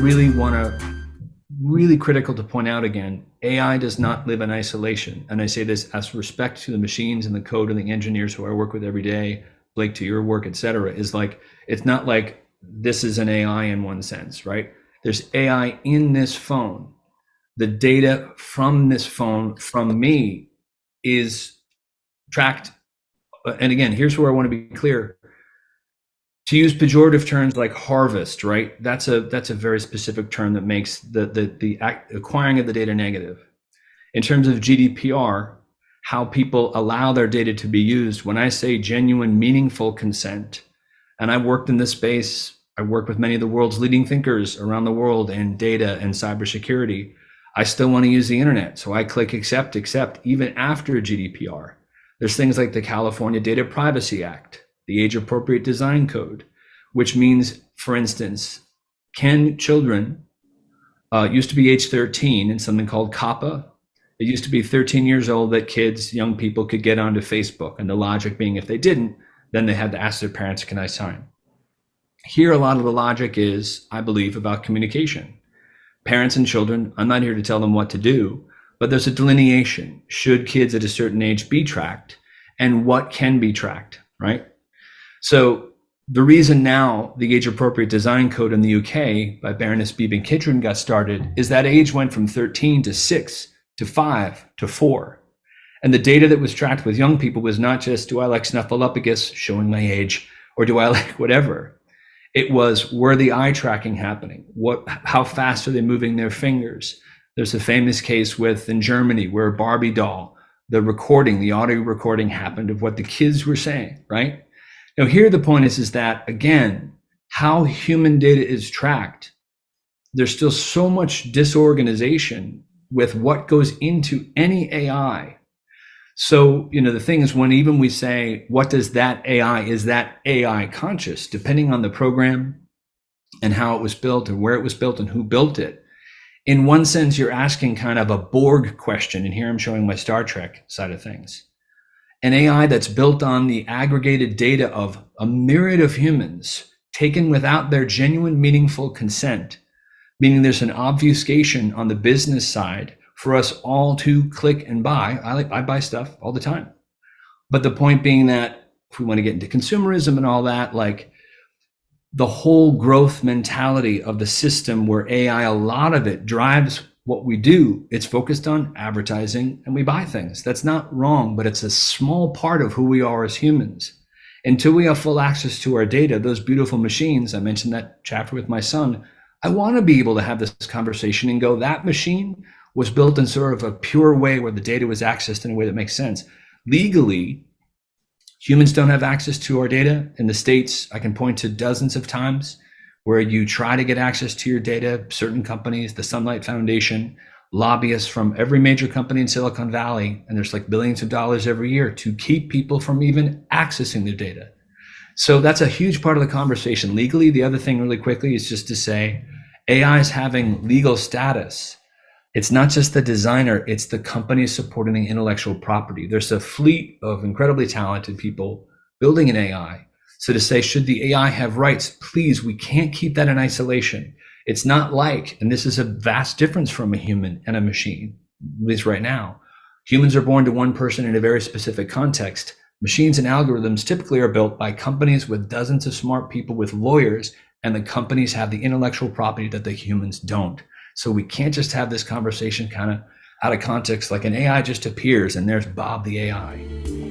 really critical to point out again, AI does not live in isolation. And I say this as respect to the machines and the code and the engineers who I work with every day, Blake, to your work, et cetera, is like, it's not like this is an AI in one sense, right? There's AI in this phone. The data from this phone, from me, is tracked. And again, here's where I want to be clear. To use pejorative terms like harvest, right? That's a very specific term that makes the acquiring of the data negative. In terms of GDPR, how people allow their data to be used, when I say genuine, meaningful consent, and I've worked in this space, I work with many of the world's leading thinkers around the world in data and cybersecurity, I still want to use the internet. So I click accept, even after GDPR. There's things like the California Data Privacy Act, the Age Appropriate Design Code, which means, for instance, can children, used to be age 13 in something called COPPA. It used to be 13 years old that kids, young people, could get onto Facebook. And the logic being, if they didn't, then they had to ask their parents, can I sign? Here, a lot of the logic is, I believe, about communication. Parents and children, I'm not here to tell them what to do, but there's a delineation. Should kids at a certain age be tracked? And what can be tracked, right? So the reason now the Age Appropriate Design Code in the UK by Baroness Beebe Kidron got started is that age went from 13 to 6 to 5 to 4. And the data that was tracked with young people was not just, do I like Snuffleupagus, showing my age, or do I like whatever? It was, were the eye tracking happening? How fast are they moving their fingers? There's a famous case in Germany where a Barbie doll, the audio recording happened of what the kids were saying, right? Now here the point is that, again, how human data is tracked, there's still so much disorganization with what goes into any AI. So, the thing is, when even we say, what does that AI, is that AI conscious, depending on the program and how it was built and where it was built and who built it. In one sense, you're asking kind of a Borg question. And here I'm showing my Star Trek side of things. An AI that's built on the aggregated data of a myriad of humans taken without their genuine, meaningful consent, meaning there's an obfuscation on the business side for us all to click and buy. I buy stuff all the time. But the point being that if we want to get into consumerism and all that, like the whole growth mentality of the system where AI, a lot of it drives what we do, it's focused on advertising and we buy things. That's not wrong, but it's a small part of who we are as humans. Until we have full access to our data, those beautiful machines, I mentioned that chapter with my son, I want to be able to have this conversation and go, that machine was built in sort of a pure way where the data was accessed in a way that makes sense. Legally, humans don't have access to our data. In the States, I can point to dozens of times where you try to get access to your data. Certain companies, the Sunlight Foundation, lobbyists from every major company in Silicon Valley, and there's like billions of dollars every year to keep people from even accessing their data. So that's a huge part of the conversation. Legally, the other thing really quickly is just to say AI is having legal status. It's not just the designer, it's the company supporting the intellectual property. There's a fleet of incredibly talented people building an AI. So to say, should the AI have rights? Please, we can't keep that in isolation. It's not like, and this is a vast difference from a human and a machine, at least right now. Humans are born to one person in a very specific context. Machines and algorithms typically are built by companies with dozens of smart people with lawyers, and the companies have the intellectual property that the humans don't. So we can't just have this conversation kind of out of context, like an AI just appears and there's Bob the AI.